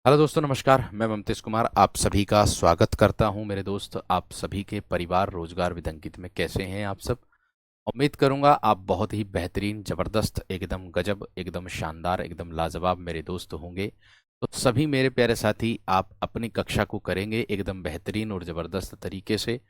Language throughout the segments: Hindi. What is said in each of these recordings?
हेलो दोस्तों, नमस्कार। मैं ममतेश कुमार आप सभी का स्वागत करता हूं। मेरे दोस्त, आप सभी के परिवार रोजगार विद अंकित में कैसे हैं आप सब? उम्मीद करूंगा आप बहुत ही बेहतरीन, जबरदस्त, एकदम गजब, एकदम शानदार, एकदम लाजवाब मेरे दोस्त होंगे। तो सभी मेरे प्यारे साथी, आप अपनी कक्षा को करेंगे एकदम बेहतरीन और ज़बरदस्त तरीके से।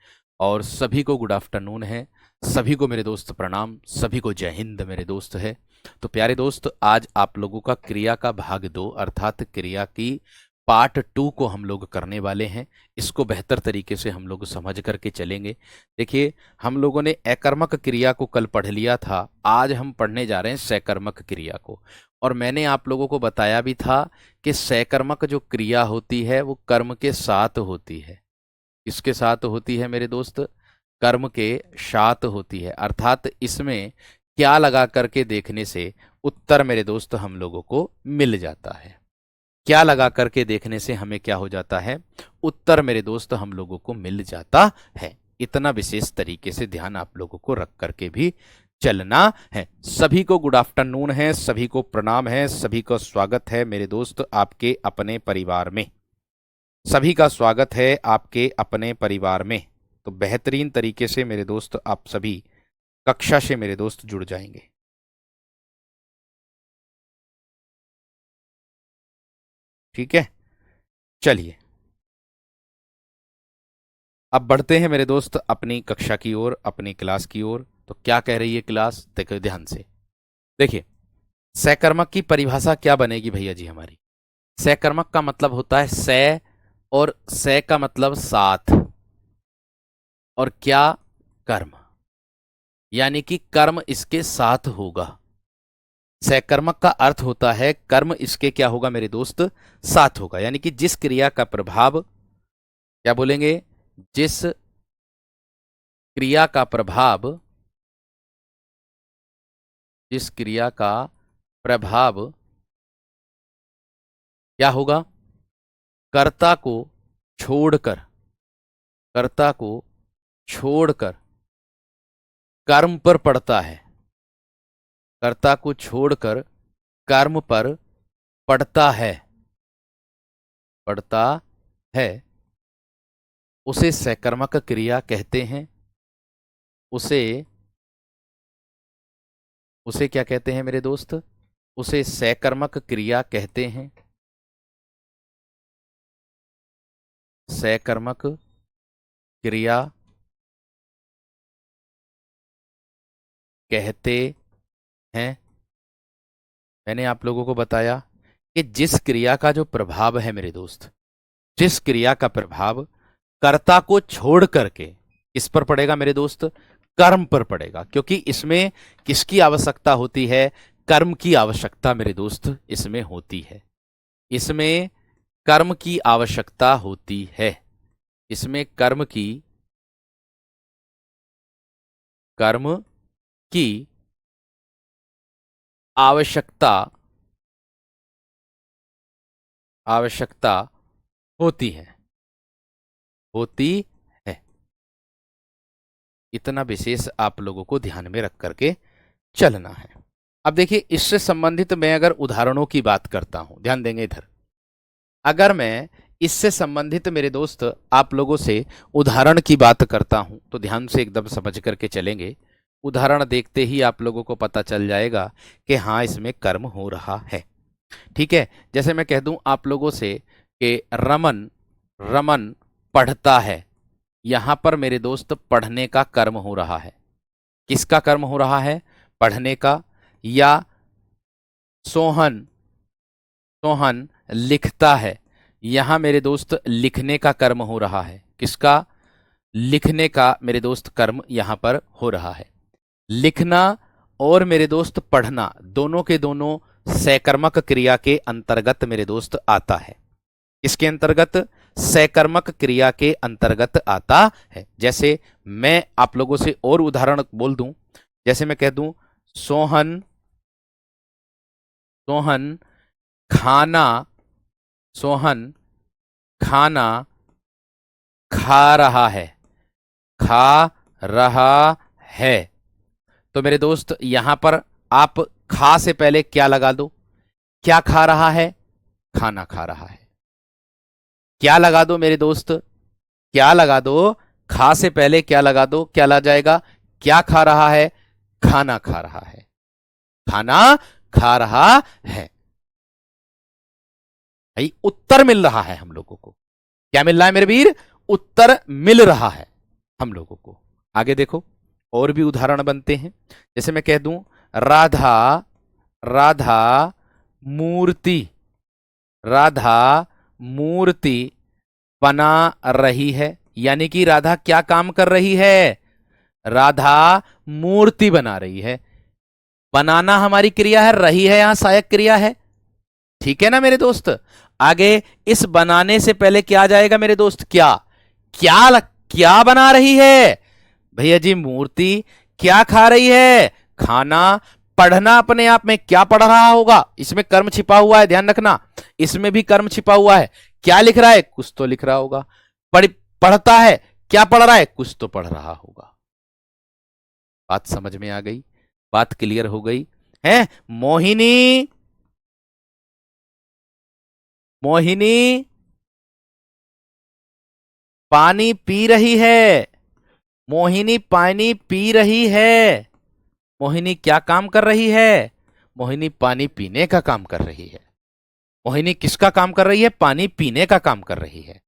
और सभी को गुड आफ्टरनून है। सभी को मेरे दोस्त प्रणाम, सभी को जय हिंद मेरे दोस्त है। तो प्यारे दोस्त, आज आप लोगों का क्रिया का भाग 2 अर्थात क्रिया की पार्ट 2 को हम लोग करने वाले हैं। इसको बेहतर तरीके से हम लोग समझ करके चलेंगे। देखिए, हम लोगों ने अकर्मक क्रिया को कल पढ़ लिया था। आज हम पढ़ने जा रहे हैं सकर्मक क्रिया को। और मैंने आप लोगों को बताया भी था कि सकर्मक जो क्रिया होती है वो कर्म के साथ होती है। किसके साथ होती है मेरे दोस्त? कर्म के साथ होती है। अर्थात इसमें क्या लगा करके देखने से उत्तर मेरे दोस्त हम लोगों को मिल जाता है। क्या लगा करके देखने से हमें क्या हो जाता है? उत्तर मेरे दोस्त हम लोगों को मिल जाता है। इतना विशेष तरीके से ध्यान आप लोगों को रख करके भी चलना है। सभी को गुड आफ्टरनून है, सभी को प्रणाम है, सभी का स्वागत है मेरे दोस्त आपके अपने परिवार में। सभी का स्वागत है आपके अपने परिवार में। तो बेहतरीन तरीके से मेरे दोस्त आप सभी कक्षा से मेरे दोस्त जुड़ जाएंगे। ठीक है, चलिए अब बढ़ते हैं मेरे दोस्त अपनी कक्षा की ओर, अपनी क्लास की ओर। तो क्या कह रही है क्लास, देखो ध्यान से। देखिए, सकर्मक की परिभाषा क्या बनेगी भैया जी हमारी? सकर्मक का मतलब होता है से, और से का मतलब साथ, और क्या? कर्म। यानी कि कर्म इसके साथ होगा। सकर्मक का अर्थ होता है कर्म इसके क्या होगा मेरे दोस्त? साथ होगा। यानी कि जिस क्रिया का प्रभाव, क्या बोलेंगे? जिस क्रिया का प्रभाव, जिस क्रिया का प्रभाव क्या होगा? कर्ता को छोड़कर, कर्ता को छोड़कर कर्म पर पड़ता है। कर्ता को छोड़कर कर्म पर पड़ता है, पड़ता है, उसे सकर्मक क्रिया कहते हैं। उसे उसे क्या कहते हैं मेरे दोस्त? उसे सकर्मक क्रिया कहते हैं। सकर्मक क्रिया कहते हैं। मैंने आप लोगों को बताया कि जिस क्रिया का जो प्रभाव है मेरे दोस्त, जिस क्रिया का प्रभाव कर्ता को छोड़ करके किस पर पड़ेगा मेरे दोस्त? कर्म पर पड़ेगा। क्योंकि इसमें किसकी आवश्यकता होती है? कर्म की आवश्यकता मेरे दोस्त इसमें होती है। इसमें कर्म की आवश्यकता होती है। इसमें कर्म की आवश्यकता आवश्यकता होती है, होती है। इतना विशेष आप लोगों को ध्यान में रख करके चलना है। अब देखिए, इससे संबंधित मैं अगर उदाहरणों की बात करता हूं, ध्यान देंगे इधर। अगर मैं इससे संबंधित मेरे दोस्त आप लोगों से उदाहरण की बात करता हूं तो ध्यान से एकदम समझ करके चलेंगे। उदाहरण देखते ही आप लोगों को पता चल जाएगा कि हाँ, इसमें कर्म हो रहा है। ठीक है, जैसे मैं कह दूं आप लोगों से कि रमन रमन पढ़ता है। यहां पर मेरे दोस्त पढ़ने का कर्म हो रहा है। किसका कर्म हो रहा है? पढ़ने का। या सोहन सोहन लिखता है। यहां मेरे दोस्त लिखने का कर्म हो रहा है। किसका? लिखने का मेरे दोस्त कर्म यहां पर हो रहा है। लिखना और मेरे दोस्त पढ़ना, दोनों के दोनों सकर्मक क्रिया के अंतर्गत मेरे दोस्त आता है। इसके अंतर्गत, सकर्मक क्रिया के अंतर्गत आता है। जैसे मैं आप लोगों से और उदाहरण बोल दूं, जैसे मैं कह दूं सोहन सोहन खाना सोहन खाना खा रहा है। खा रहा है। तो मेरे दोस्त यहां पर आप खा से पहले क्या लगा दो? क्या खा रहा है? खाना खा रहा है। क्या लगा दो मेरे दोस्त, क्या लगा दो, खा से पहले क्या लगा दो, क्या ला जाएगा, क्या खा रहा है, खाना खा रहा है, खाना खा रहा है। भाई उत्तर मिल रहा है हम लोगों को, क्या मिल रहा है मेरे वीर, उत्तर मिल रहा है हम लोगों को। आगे देखो, और भी उदाहरण बनते हैं। जैसे मैं कह दूं, राधा, राधा मूर्ति, राधा मूर्ति बना रही है, यानी कि राधा क्या काम कर रही है, राधा मूर्ति बना रही है। बनाना हमारी क्रिया है, रही है यहां सहायक क्रिया है, ठीक है ना मेरे दोस्त। आगे इस बनाने से पहले क्या आ जाएगा मेरे दोस्त, क्या, क्या क्या बना रही है भैया जी, मूर्ति। क्या खा रही है, खाना। पढ़ना अपने आप में क्या पढ़ रहा होगा, इसमें कर्म छिपा हुआ है, ध्यान रखना, इसमें भी कर्म छिपा हुआ है। क्या लिख रहा है, कुछ तो लिख रहा होगा। पढ़ता है, क्या पढ़ रहा है, कुछ तो पढ़ रहा होगा। बात समझ में आ गई, बात क्लियर हो गई है। मोहिनी, मोहिनी पानी पी रही है, मोहिनी पानी पी रही है। मोहिनी क्या काम कर रही है, मोहिनी पानी पीने का काम कर रही है। मोहिनी किसका काम कर रही है, पानी पीने का काम कर रही है।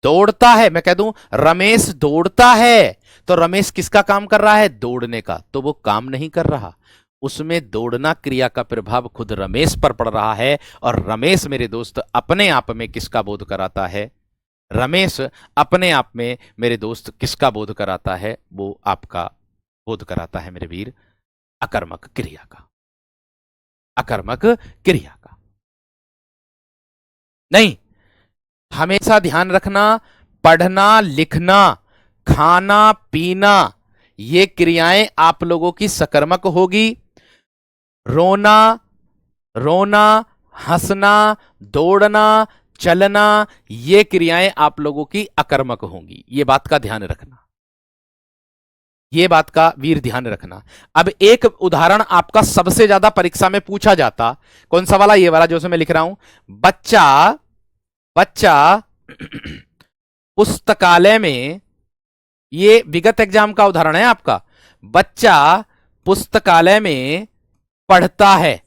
दौड़ता है, मैं कह दूं रमेश दौड़ता है, तो रमेश किसका काम कर रहा है, दौड़ने का, तो वो काम नहीं कर रहा। उसमें दौड़ना क्रिया का प्रभाव खुद रमेश पर पड़ रहा है। और रमेश मेरे दोस्त अपने आप में किसका बोध कराता है, रमेश अपने आप में मेरे दोस्त किसका बोध कराता है, वो आपका बोध कराता है मेरे वीर, अकर्मक क्रिया का, अकर्मक क्रिया का। नहीं, हमेशा ध्यान रखना, पढ़ना लिखना खाना पीना ये क्रियाएं आप लोगों की सकर्मक होगी। रोना, रोना, हंसना, दौड़ना, चलना ये क्रियाएं आप लोगों की अकर्मक होंगी, ये बात का ध्यान रखना, ये बात का वीर ध्यान रखना। अब एक उदाहरण आपका सबसे ज्यादा परीक्षा में पूछा जाता, कौन सा वाला, ये वाला जो मैं लिख रहा हूं, बच्चा, बच्चा पुस्तकालय में, ये विगत एग्जाम का उदाहरण है आपका, बच्चा पुस्तकालय में पढ़ता है,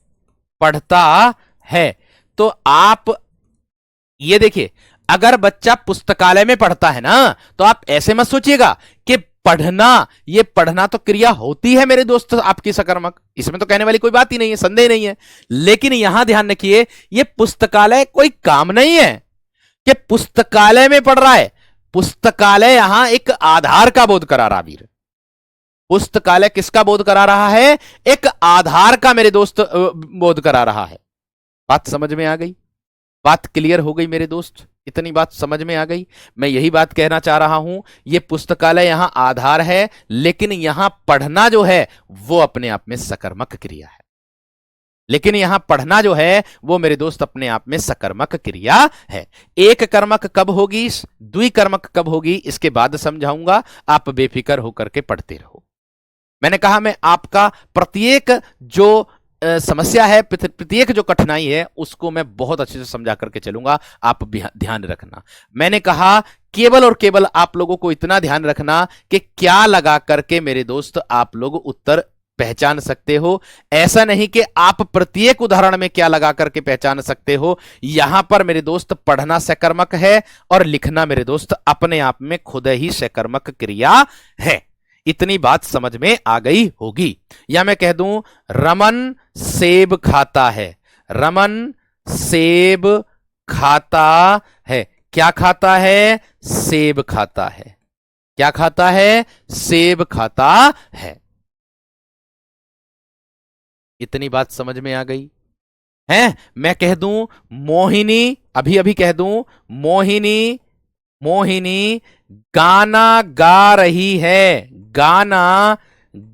पढ़ता है। तो आप ये देखिए, अगर बच्चा पुस्तकालय में पढ़ता है ना, तो आप ऐसे मत सोचिएगा कि पढ़ना, ये पढ़ना तो क्रिया होती है मेरे दोस्त आपकी सकर्मक, इसमें तो कहने वाली कोई बात ही नहीं है, संदेह नहीं है। लेकिन यहां ध्यान रखिए, ये पुस्तकालय कोई काम नहीं है कि पुस्तकालय में पढ़ रहा है। पुस्तकालय यहां एक आधार का बोध करा रहा वीर, पुस्तकालय किसका बोध करा रहा है, एक आधार का मेरे दोस्त बोध करा रहा है। बात समझ में आ गई, बात क्लियर हो गई मेरे दोस्त, इतनी बात समझ में आ गई। मैं यही बात कहना चाह रहा हूं, ये पुस्तकालय यहां आधार है, लेकिन यहां पढ़ना जो है वो अपने आप में सकर्मक क्रिया है। लेकिन यहां पढ़ना जो है वो मेरे दोस्त अपने आप में सकर्मक क्रिया है। एक कर्मक कब होगी, द्विकर्मक कब होगी, इसके बाद समझाऊंगा, आप बेफिक्र होकर के पढ़ते रहो। मैंने कहा मैं आपका प्रत्येक जो समस्या है, प्रत्येक जो कठिनाई है उसको मैं बहुत अच्छे से समझा करके चलूंगा, आप ध्यान रखना। मैंने कहा केवल और केवल आप लोगों को इतना ध्यान रखना कि क्या लगा करके मेरे दोस्त आप लोग उत्तर पहचान सकते हो। ऐसा नहीं कि आप प्रत्येक उदाहरण में क्या लगा करके पहचान सकते हो। यहां पर मेरे दोस्त पढ़ना सकर्मक है और लिखना मेरे दोस्त अपने आप में खुद ही सकर्मक क्रिया है। इतनी बात समझ में आ गई होगी। या मैं कह दूं रमन सेब खाता है, रमन सेब खाता है। क्या खाता है, सेब खाता है। क्या खाता है, सेब खाता है। इतनी बात समझ में आ गई है। मैं कह दूं मोहिनी, अभी अभी कह दूं मोहिनी, मोहिनी गाना गा रही है, गाना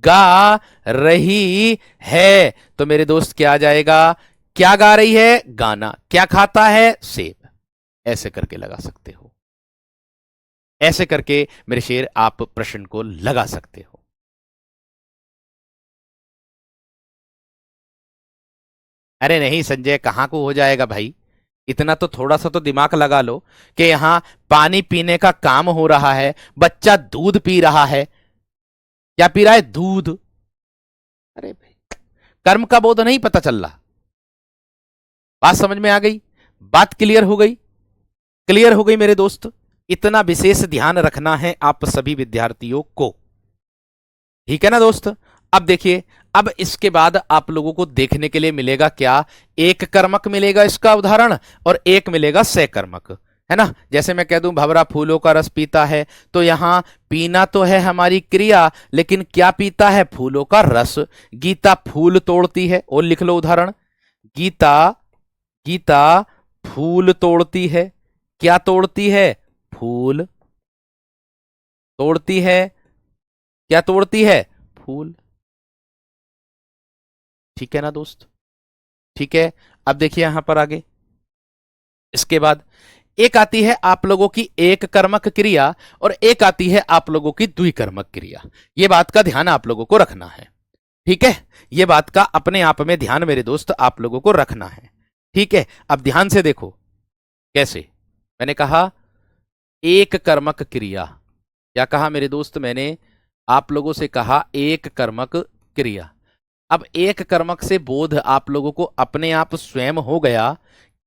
गा रही है। तो मेरे दोस्त क्या आ जाएगा, क्या गा रही है, गाना। क्या खाता है, सेब। ऐसे करके लगा सकते हो, ऐसे करके मेरे शेर आप प्रश्न को लगा सकते हो। अरे नहीं संजय, कहां को हो जाएगा भाई, इतना तो थोड़ा सा तो दिमाग लगा लो कि यहाँ पानी पीने का काम हो रहा है, बच्चा दूध पी रहा है। क्या पी रहा है? दूध। अरे भाई, कर्म का बोध नहीं पता चल रहा। बात समझ में आ गई? बात क्लियर हो गई? क्लियर हो गई मेरे दोस्त? इतना विशेष ध्यान रखना है आप सभी विद्यार्थियों को। ठीक है ना दोस्त? अब देखिए, अब इसके बाद आप लोगों को देखने के लिए मिलेगा क्या? एक कर्मक मिलेगा इसका उदाहरण, और एक मिलेगा सकर्मक, है ना। जैसे मैं कह दूं भंवरा फूलों का रस पीता है, तो यहां पीना तो है हमारी क्रिया, लेकिन क्या पीता है? फूलों का रस। गीता फूल तोड़ती है, और लिख लो उदाहरण। गीता गीता फूल तोड़ती है। क्या तोड़ती है? फूल तोड़ती है। क्या तोड़ती है? फूल। ठीक है ना दोस्त? ठीक है। अब देखिए यहां पर आगे, इसके बाद एक आती है आप लोगों की एक कर्मक क्रिया, और एक आती है आप लोगों की द्विकर्मक क्रिया। ये बात का ध्यान आप लोगों को रखना है। ठीक है, ये बात का अपने आप में ध्यान मेरे दोस्त आप लोगों को रखना है। ठीक है, अब ध्यान से देखो कैसे। मैंने कहा एक कर्मक क्रिया। क्या कहा मेरे दोस्त? मैंने आप लोगों से कहा एक कर्मक क्रिया। अब एक कर्मक से बोध आप लोगों को अपने आप स्वयं हो गया।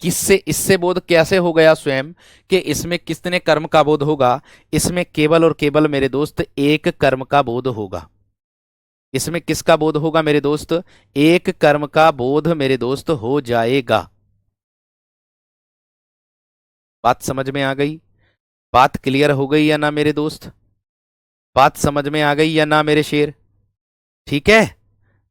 किससे? इससे बोध कैसे हो गया स्वयं? कि इसमें कितने कर्म का बोध होगा? इसमें केवल और केवल मेरे दोस्त एक कर्म का बोध होगा। इसमें किसका बोध होगा मेरे दोस्त? एक कर्म का बोध मेरे दोस्त हो जाएगा। बात समझ में आ गई? बात क्लियर हो गई या ना मेरे दोस्त? बात समझ में आ गई या ना मेरे शेर? ठीक है।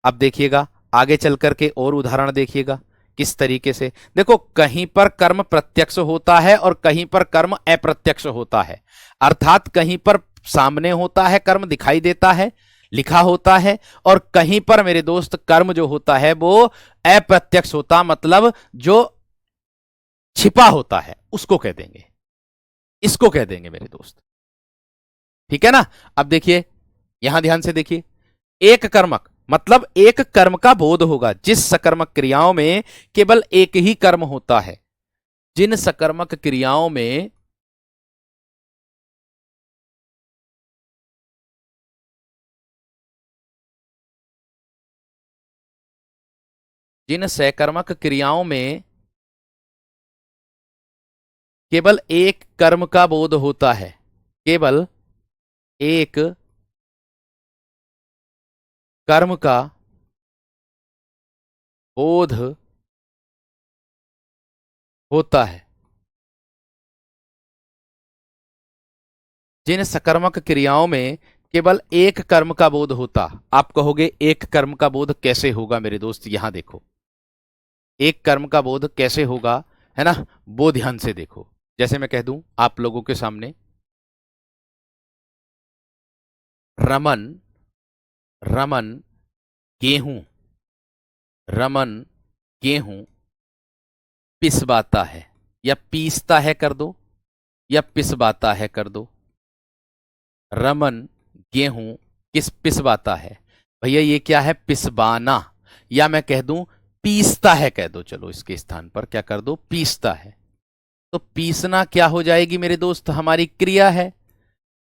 अब देखिएगा आगे चल करके और उदाहरण देखिएगा किस तरीके से। देखो, कहीं पर कर्म प्रत्यक्ष होता है और कहीं पर कर्म अप्रत्यक्ष होता है। अर्थात कहीं पर सामने होता है, कर्म दिखाई देता है, लिखा होता है, और कहीं पर मेरे दोस्त कर्म जो होता है वो अप्रत्यक्ष होता, मतलब जो छिपा होता है, उसको कह देंगे, इसको कह देंगे मेरे दोस्त। ठीक है ना? अब देखिए, यहां ध्यान से देखिए, एक कर्मक मतलब एक कर्म का बोध होगा। जिस सकर्मक क्रियाओं में केवल एक ही कर्म होता है, जिन सकर्मक क्रियाओं में जिन सकर्मक क्रियाओं में केवल एक कर्म का बोध होता है, केवल एक कर्म का बोध होता है, जिन सकर्मक क्रियाओं में केवल एक कर्म का बोध होता। आप कहोगे एक कर्म का बोध कैसे होगा मेरे दोस्त? यहां देखो, एक कर्म का बोध कैसे होगा, है ना, वो ध्यान से देखो। जैसे मैं कह दूं आप लोगों के सामने, रमन रमन गेहूं रमन गेहूं पिसवाता है, या पीसता है कर दो, या पिसवाता है कर दो। रमन गेहूं किस पिसवाता है? भैया ये क्या है? पिसवाना। या मैं कह दूं पीसता है कह दो, चलो इसके स्थान पर क्या कर दो? पीसता है। तो पीसना क्या हो जाएगी मेरे दोस्त? हमारी क्रिया है।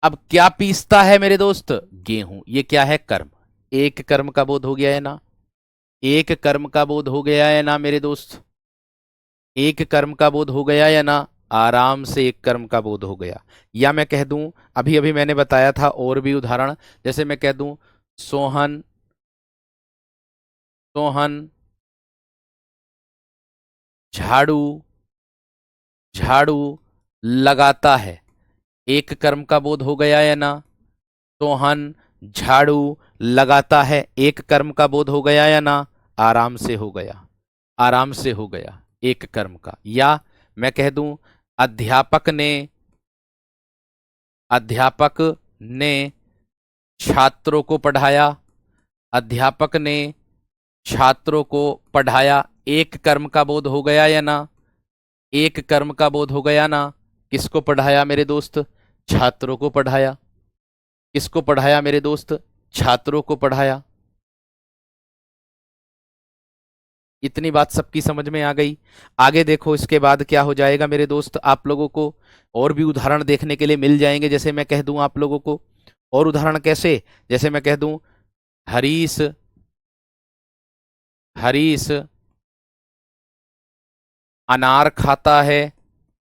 अब क्या पीसता है मेरे दोस्त? गेहूं। ये क्या है? कर्म। एक कर्म का बोध हो गया है ना? एक कर्म का बोध हो गया है ना मेरे दोस्त? एक कर्म का बोध हो गया या ना? आराम से एक कर्म का बोध हो गया। या मैं कह दूं, अभी अभी मैंने बताया था और भी उदाहरण, जैसे मैं कह दूं सोहन सोहन झाड़ू झाड़ू लगाता है। एक कर्म का बोध हो गया या ना? सोहन झाड़ू लगाता है, एक कर्म का बोध हो गया या ना? आराम से हो गया, आराम से हो गया एक कर्म का। या मैं कह दूं अध्यापक ने अध्यापक ने छात्रों को पढ़ाया। अध्यापक ने छात्रों को पढ़ाया। एक कर्म का बोध हो गया या ना? एक कर्म का बोध हो गया ना? किसको पढ़ाया मेरे दोस्त? छात्रों को पढ़ाया। किसको पढ़ाया मेरे दोस्त? छात्रों को पढ़ाया। इतनी बात सबकी समझ में आ गई। आगे देखो, इसके बाद क्या हो जाएगा मेरे दोस्त, आप लोगों को और भी उदाहरण देखने के लिए मिल जाएंगे। जैसे मैं कह दूं आप लोगों को, और उदाहरण कैसे, जैसे मैं कह दूं हरीश, हरीश अनार खाता है,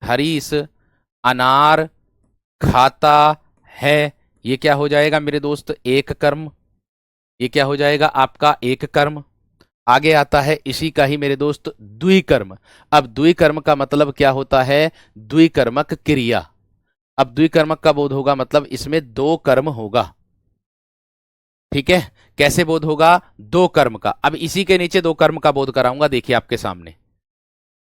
हरीश अनार खाता है। ये क्या हो जाएगा मेरे दोस्त, एक कर्म। ये क्या हो जाएगा आपका एक कर्म। आगे आता है इसी का ही मेरे दोस्त द्विकर्म। अब द्विकर्म का मतलब क्या होता है, द्विकर्मक क्रिया। अब द्विकर्मक का बोध होगा मतलब इसमें दो कर्म होगा। ठीक है, कैसे बोध होगा, दो कर्म का। अब इसी के नीचे दो कर्म का बोध कराऊंगा, देखिए आपके सामने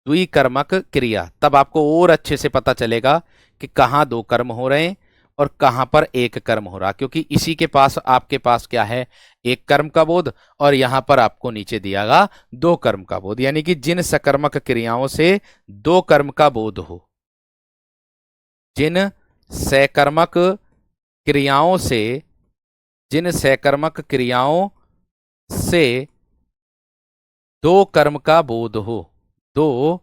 द्विकर्मक क्रिया। तब आपको और अच्छे से पता चलेगा कि कहाँ दो कर्म हो रहे हैं और कहां पर एक कर्म हो रहा, क्योंकि इसी के पास आपके पास क्या है, एक कर्म का बोध, और यहां पर आपको नीचे दियागा दो कर्म का बोध। यानी कि जिन सकर्मक क्रियाओं से दो कर्म का बोध हो, जिन सकर्मक क्रियाओं से, जिन सकर्मक क्रियाओं से दो कर्म का बोध हो, दो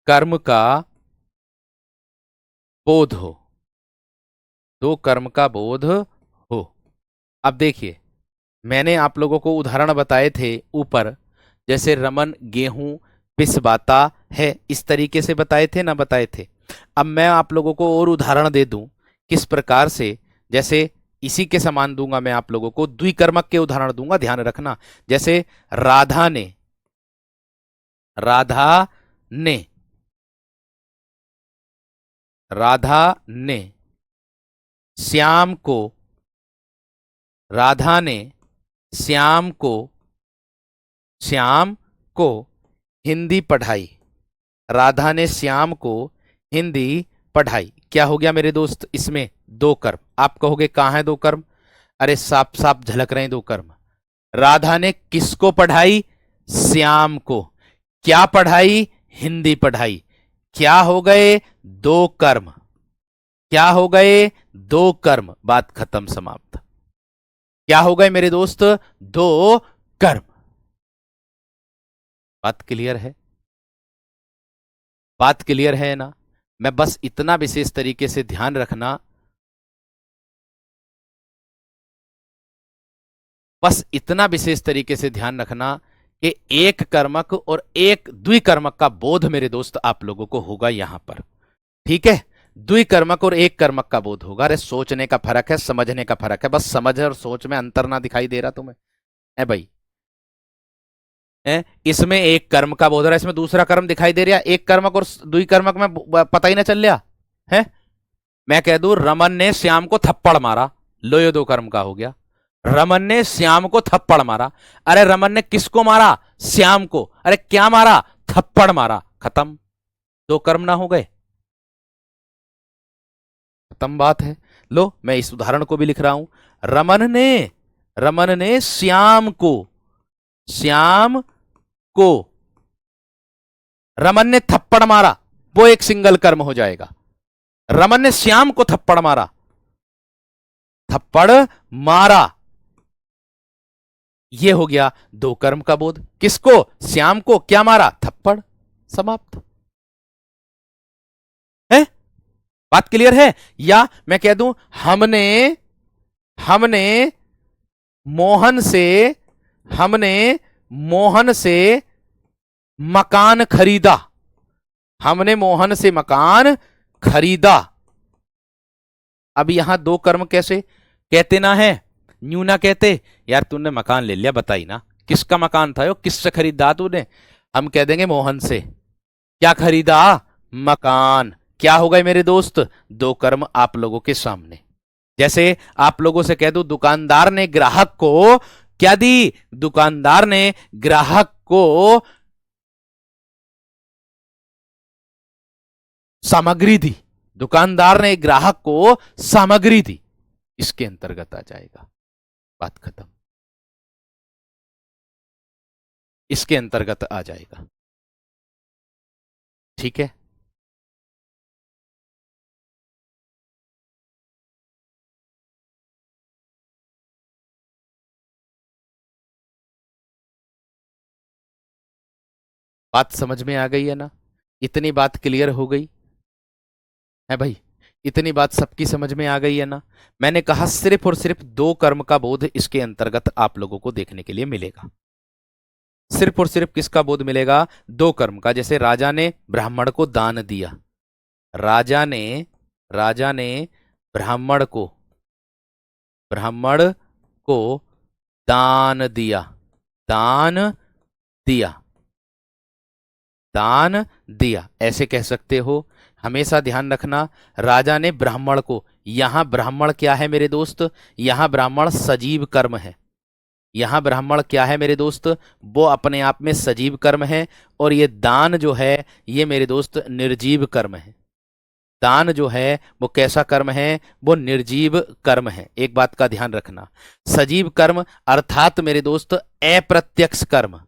कर्म का बोध हो, दो कर्म का बोध हो। अब देखिए, मैंने आप लोगों को उदाहरण बताए थे ऊपर, जैसे रमन गेहूं पिसवाता है, इस तरीके से बताए थे ना, बताए थे। अब मैं आप लोगों को और उदाहरण दे दूं किस प्रकार से, जैसे इसी के समान दूंगा मैं आप लोगों को, द्विकर्मक के उदाहरण दूंगा, ध्यान रखना। जैसे राधा ने, राधा ने, राधा ने श्याम को, राधा ने श्याम को, श्याम को हिंदी पढ़ाई, राधा ने श्याम को हिंदी पढ़ाई। क्या हो गया मेरे दोस्त, इसमें दो कर्म। आप कहोगे कहां है दो कर्म, अरे साफ साफ झलक रहे हैं दो कर्म। राधा ने किसको पढ़ाई, श्याम को। क्या पढ़ाई, हिंदी पढ़ाई। क्या हो गए, दो कर्म। क्या हो गए, दो कर्म, बात खत्म, समाप्त। क्या हो गए मेरे दोस्त, दो कर्म। बात क्लियर है, बात क्लियर है ना। मैं बस इतना विशेष तरीके से ध्यान रखना, बस इतना विशेष तरीके से ध्यान रखना कि एक कर्मक और एक द्विकर्मक का बोध मेरे दोस्त आप लोगों को होगा यहां पर। ठीक है, द्विकर्मक और एक कर्मक का बोध होगा। अरे सोचने का फर्क है, समझने का फर्क है, बस समझ और सोच में अंतर ना दिखाई दे रहा तुम्हें, है भाई। इसमें एक कर्म का बोध हो रहा है, इसमें दूसरा कर्म दिखाई दे रहा है, एक कर्मक और द्विकर्मक में पता ही ना चल रहा है। मैं कह दूं रमन ने श्याम को थप्पड़ मारा, लो ये दो कर्म का हो गया। रमन ने श्याम को थप्पड़ मारा, अरे रमन ने किसको मारा, श्याम को। अरे क्या मारा, थप्पड़ मारा, खत्म, दो कर्म ना हो गए, खत्म बात है। लो मैं इस उदाहरण को भी लिख रहा हूं, रमन ने, रमन ने श्याम को, श्याम को, रमन ने थप्पड़ मारा, वो एक सिंगल कर्म हो जाएगा। रमन ने श्याम को थप्पड़ मारा, थप्पड़ मारा, ये हो गया दो कर्म का बोध। किसको, श्याम को, क्या मारा, थप्पड़, समाप्त है। बात क्लियर है। या मैं कह दूं हमने, हमने मोहन से, हमने मोहन से मकान खरीदा, हमने मोहन से मकान खरीदा। अब यहां दो कर्म कैसे, कहते ना है, न्यू ना कहते, यार तूने मकान ले लिया, बताई ना किसका मकान था, यो किससे खरीदा तूने। हम कह देंगे मोहन से। क्या खरीदा, मकान। क्या हो गए मेरे दोस्त, दो कर्म आप लोगों के सामने। जैसे आप लोगों से कह दूं दुकानदार ने ग्राहक को क्या दी, दुकानदार ने ग्राहक को सामग्री दी, दुकानदार ने ग्राहक को सामग्री दी, इसके अंतर्गत आ जाएगा, बात खत्म, इसके अंतर्गत आ जाएगा। ठीक है। बात समझ में आ गई है ना? इतनी बात क्लियर हो गई है भाई? इतनी बात सबकी समझ में आ गई है ना? मैंने कहा सिर्फ और सिर्फ दो कर्म का बोध इसके अंतर्गत आप लोगों को देखने के लिए मिलेगा। सिर्फ और सिर्फ किसका बोध मिलेगा? दो कर्म का। जैसे राजा ने ब्राह्मण को दान दिया, राजा ने राजा ने ब्राह्मण को ब्राह्मण को दान दिया, दान दिया, दान दिया, ऐसे कह सकते हो। हमेशा ध्यान रखना, राजा ने ब्राह्मण को, यहां ब्राह्मण क्या है मेरे दोस्त? यहां ब्राह्मण सजीव कर्म है। यहां ब्राह्मण क्या है मेरे दोस्त? वो अपने आप में सजीव कर्म है। और ये दान जो है, ये मेरे दोस्त निर्जीव कर्म है। दान जो है वो कैसा कर्म है? वो निर्जीव कर्म है। एक बात का ध्यान रखना, सजीव कर्म अर्थात मेरे दोस्त अप्रत्यक्ष कर्म,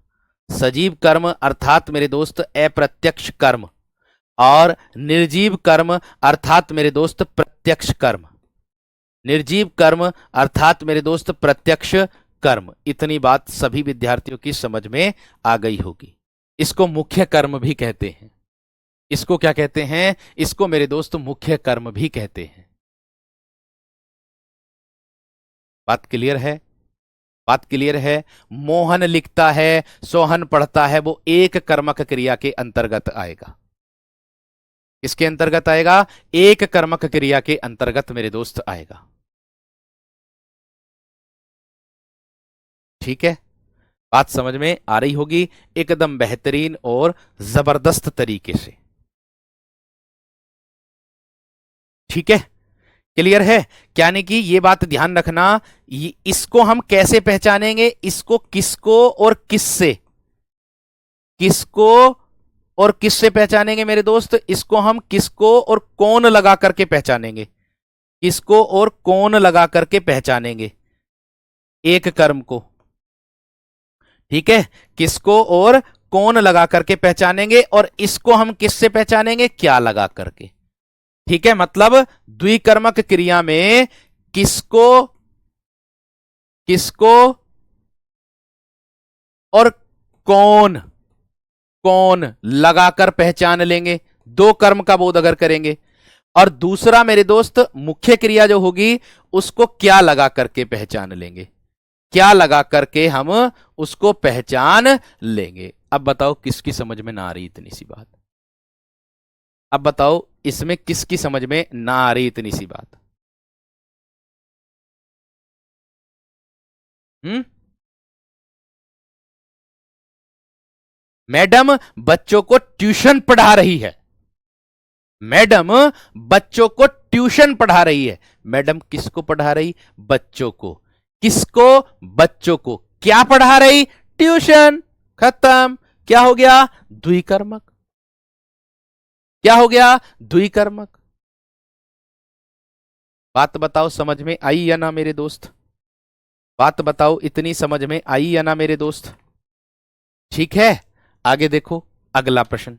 सजीव कर्म अर्थात मेरे दोस्त अप्रत्यक्ष कर्म, और निर्जीव कर्म अर्थात मेरे दोस्त प्रत्यक्ष कर्म। निर्जीव कर्म अर्थात मेरे दोस्त प्रत्यक्ष कर्म। इतनी बात सभी विद्यार्थियों की समझ में आ गई होगी। इसको मुख्य कर्म भी कहते हैं। इसको क्या कहते हैं? इसको मेरे दोस्त मुख्य कर्म भी कहते हैं। बात क्लियर है? बात क्लियर है? मोहन लिखता है, सोहन पढ़ता है, वो एक कर्मक क्रिया के अंतर्गत आएगा। इसके अंतर्गत आएगा, एक कर्मक क्रिया के अंतर्गत मेरे दोस्त आएगा। ठीक है? बात समझ में आ रही होगी एकदम बेहतरीन और जबरदस्त तरीके से। ठीक है? क्लियर है? यानी कि ये बात ध्यान रखना, इसको हम कैसे पहचानेंगे? इसको किसको और किससे, किसको और किससे पहचानेंगे मेरे दोस्त? इसको हम किसको और कौन लगा करके पहचानेंगे? किसको और कौन लगा करके पहचानेंगे? एक कर्म को। ठीक है? किसको और कौन लगा करके पहचानेंगे, और इसको हम किससे पहचानेंगे? क्या लगा करके। ठीक है? मतलब द्विकर्मक क्रिया में किसको, किसको और कौन, कौन लगाकर पहचान लेंगे। दो कर्म का बोध अगर करेंगे। और दूसरा मेरे दोस्त मुख्य क्रिया जो होगी, उसको क्या लगा करके पहचान लेंगे। क्या लगा करके हम उसको पहचान लेंगे। अब बताओ किसकी समझ में ना आ रही इतनी सी बात? अब बताओ इसमें किसकी समझ में ना आ रही इतनी सी बात? हम्म? मैडम बच्चों को ट्यूशन पढ़ा रही है। मैडम बच्चों को ट्यूशन पढ़ा रही है। मैडम किसको पढ़ा रही? बच्चों को। किसको? बच्चों को। क्या पढ़ा रही? ट्यूशन। खत्म। क्या हो गया? द्विकर्मक। क्या हो गया? द्विकर्मक। बात बताओ समझ में आई या ना मेरे दोस्त? बात बताओ इतनी समझ में आई या ना मेरे दोस्त? ठीक है? आगे देखो अगला प्रश्न।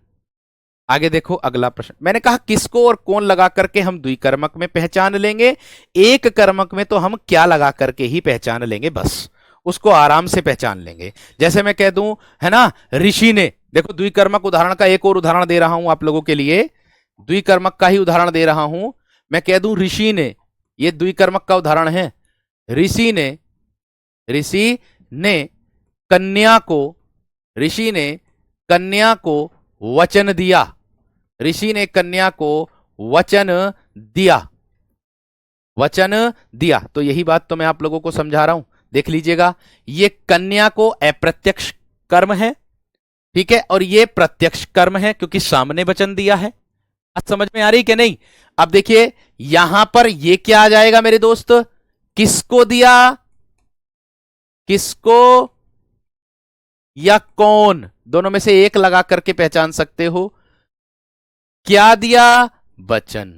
आगे देखो अगला प्रश्न। मैंने कहा किसको और कौन लगा करके हम द्विकर्मक में पहचान लेंगे। एक कर्मक में तो हम क्या लगा करके ही पहचान लेंगे, बस उसको आराम से पहचान लेंगे। जैसे मैं कह दूं, है ना, ऋषि ने, देखो द्विकर्मक उदाहरण का एक और उदाहरण दे रहा हूं आप लोगों के लिए। द्विकर्मक का ही उदाहरण दे रहा हूं। मैं कह दूं ऋषि ने, ये द्विकर्मक का उदाहरण है। ऋषि ने, ऋषि ने कन्या को, ऋषि ने कन्या को वचन दिया। ऋषि ने कन्या को वचन दिया। वचन दिया, तो यही बात तो मैं आप लोगों को समझा रहा हूं। देख लीजिएगा, ये कन्या को अप्रत्यक्ष कर्म है। ठीक है? और ये प्रत्यक्ष कर्म है क्योंकि सामने वचन दिया है। आज समझ में आ रही कि नहीं? अब देखिए यहां पर ये क्या आ जाएगा मेरे दोस्त? किसको दिया, किसको या कौन, दोनों में से एक लगा करके पहचान सकते हो। क्या दिया? वचन।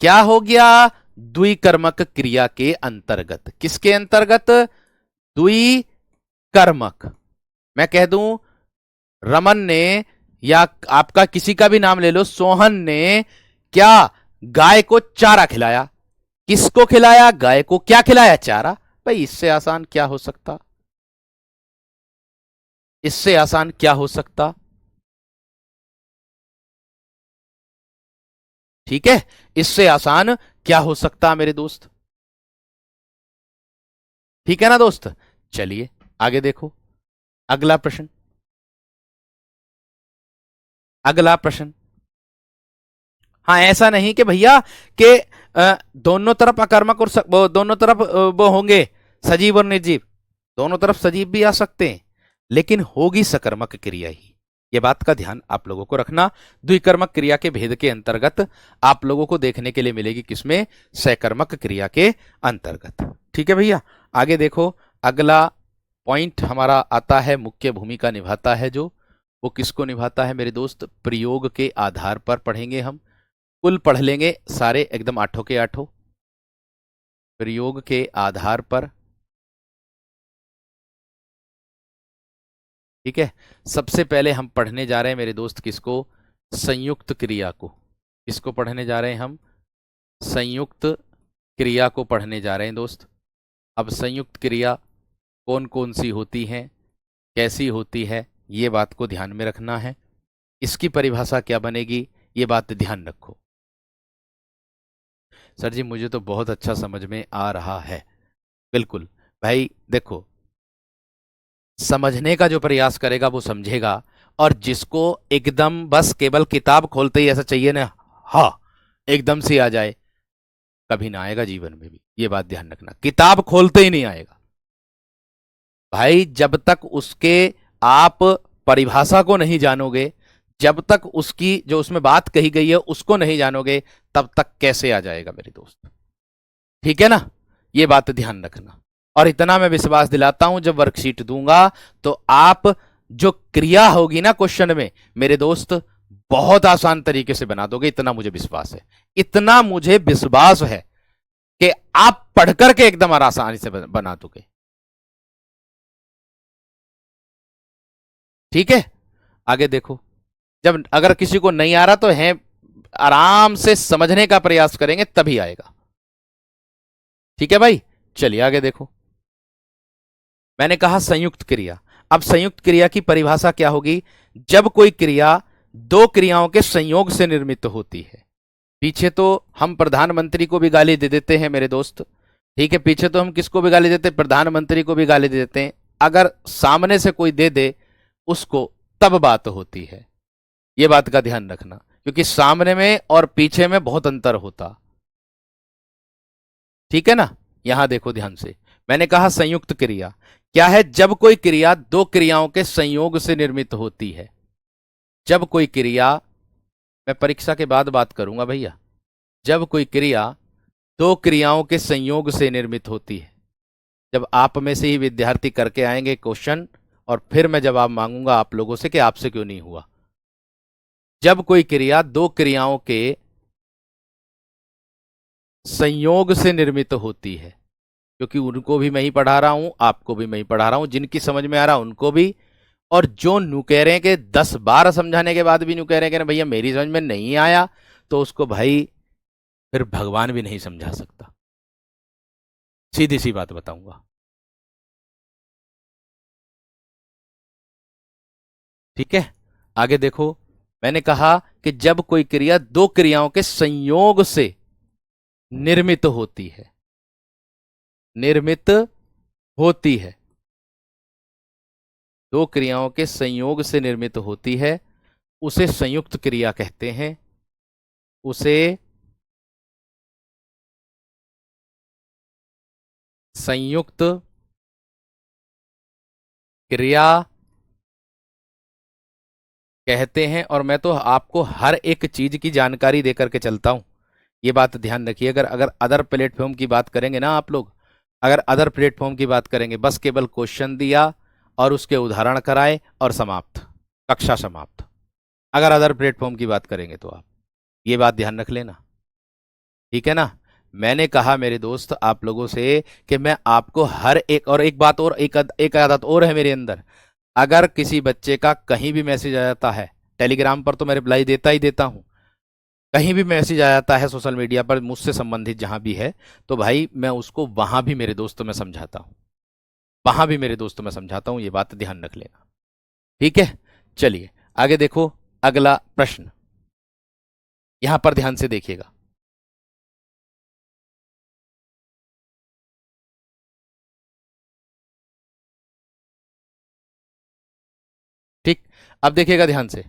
क्या हो गया? द्विकर्मक क्रिया के अंतर्गत। किसके अंतर्गत? द्विकर्मक। मैं कह दूं रमन ने, या आपका किसी का भी नाम ले लो, सोहन ने क्या गाय को चारा खिलाया। किसको खिलाया? गाय को। क्या खिलाया? चारा। भाई इससे आसान क्या हो सकता? इससे आसान क्या हो सकता? ठीक है, इससे आसान क्या हो सकता है मेरे दोस्त? ठीक है ना दोस्त? चलिए आगे देखो, अगला प्रश्न। अगला प्रश्न, हाँ ऐसा नहीं कि भैया कि दोनों तरफ अकर्मक और वो दोनों तरफ वो होंगे सजीव और निर्जीव, दोनों तरफ सजीव भी आ सकते हैं, लेकिन होगी सकर्मक क्रिया ही। ये बात का ध्यान आप लोगों को रखना। द्विकर्मक क्रिया के भेद के अंतर्गत आप लोगों को देखने के लिए मिलेगी किसमें? सकर्मक क्रिया के अंतर्गत। ठीक है भैया, आगे देखो, अगला पॉइंट हमारा आता है मुख्य भूमिका निभाता है जो, वो किसको निभाता है मेरे दोस्त? प्रयोग के आधार पर पढ़ेंगे हम, कुल पढ़ लेंगे सारे एकदम आठों के आठों, प्रयोग के आधार पर। ठीक है, सबसे पहले हम पढ़ने जा रहे हैं मेरे दोस्त किसको? संयुक्त क्रिया को। किसको पढ़ने जा रहे हैं हम? संयुक्त क्रिया को पढ़ने जा रहे हैं दोस्त। अब संयुक्त क्रिया कौन कौन सी होती है, कैसी होती है, ये बात को ध्यान में रखना है। इसकी परिभाषा क्या बनेगी, ये बात ध्यान रखो। सर जी मुझे तो बहुत अच्छा समझ में आ रहा है। बिल्कुल भाई, देखो समझने का जो प्रयास करेगा वो समझेगा, और जिसको एकदम बस केवल किताब खोलते ही ऐसा चाहिए ना, हाँ एकदम से आ जाए, कभी ना आएगा जीवन में भी। ये बात ध्यान रखना, किताब खोलते ही नहीं आएगा भाई। जब तक उसके आप परिभाषा को नहीं जानोगे, जब तक उसकी जो उसमें बात कही गई है उसको नहीं जानोगे, तब तक कैसे आ जाएगा मेरे दोस्त? ठीक है ना, ये बात ध्यान रखना। और इतना मैं विश्वास दिलाता हूं, जब वर्कशीट दूंगा तो आप जो क्रिया होगी ना क्वेश्चन में मेरे दोस्त, बहुत आसान तरीके से बना दोगे, इतना मुझे विश्वास है। इतना मुझे विश्वास है कि आप पढ़ करके एकदम आसानी से बना दोगे। ठीक है, आगे देखो, जब अगर किसी को नहीं आ रहा तो है, आराम से समझने का प्रयास करेंगे तभी आएगा। ठीक है भाई, चलिए आगे देखो। मैंने कहा संयुक्त क्रिया। अब संयुक्त क्रिया की परिभाषा क्या होगी? जब कोई क्रिया दो क्रियाओं के संयोग से निर्मित होती है। पीछे तो हम प्रधानमंत्री को भी गाली दे देते हैं मेरे दोस्त, ठीक है, पीछे तो हम किसको भी गाली देते हैं? प्रधानमंत्री को भी गाली दे देते हैं। अगर सामने से कोई दे दे उसको, तब बात होती है। ये बात का ध्यान रखना, क्योंकि सामने में और पीछे में बहुत अंतर होता। ठीक है ना, यहां देखो ध्यान से, मैंने कहा संयुक्त क्रिया क्या है? जब कोई क्रिया दो क्रियाओं के संयोग से निर्मित होती है। जब कोई क्रिया, मैं परीक्षा के बाद बात करूंगा भैया, जब कोई क्रिया दो क्रियाओं के संयोग से निर्मित होती है। जब आप में से ही विद्यार्थी करके आएंगे क्वेश्चन, और फिर मैं जवाब मांगूंगा आप लोगों से कि आपसे क्यों नहीं हुआ। जब कोई क्रिया दो क्रियाओं के संयोग से निर्मित होती है, क्योंकि उनको भी मैं ही पढ़ा रहा हूं, आपको भी मैं ही पढ़ा रहा हूं, जिनकी समझ में आ रहा उनको भी, और जो नू कह रहे हैं कि 10 बार समझाने के बाद भी नू कह रहे हैं कि भैया मेरी समझ में नहीं आया, तो उसको भाई फिर भगवान भी नहीं समझा सकता। सीधी सी बात बताऊंगा। ठीक है, आगे देखो, मैंने कहा कि जब कोई क्रिया दो क्रियाओं के संयोग से निर्मित होती है, निर्मित होती है, दो क्रियाओं के संयोग से निर्मित होती है, उसे संयुक्त क्रिया कहते हैं। उसे संयुक्त क्रिया कहते हैं। और मैं तो आपको हर एक चीज की जानकारी देकर के चलता हूं, ये बात ध्यान रखिए। अगर अगर अदर प्लेटफॉर्म की बात करेंगे ना आप लोग, अगर अदर प्लेटफॉर्म की बात करेंगे, बस केवल क्वेश्चन दिया और उसके उदाहरण कराए और समाप्त, कक्षा समाप्त। अगर अदर प्लेटफॉर्म की बात करेंगे तो आप ये बात ध्यान रख लेना। ठीक है ना, मैंने कहा मेरे दोस्त आप लोगों से कि मैं आपको हर एक, और एक बात और, एक आदत और है मेरे अंदर। अगर किसी बच्चे का कहीं भी मैसेज आ जाता है, टेलीग्राम पर तो मैं रिप्लाई देता ही देता हूं, कहीं भी मैसेज आ जाता है सोशल मीडिया पर मुझसे संबंधित जहां भी है, तो भाई मैं उसको वहां भी मेरे दोस्तों में समझाता हूं, वहां भी मेरे दोस्तों में समझाता हूं। ये बात ध्यान रख लेना। ठीक है, चलिए आगे देखो, अगला प्रश्न। यहां पर ध्यान से देखिएगा। ठीक, अब देखिएगा ध्यान से।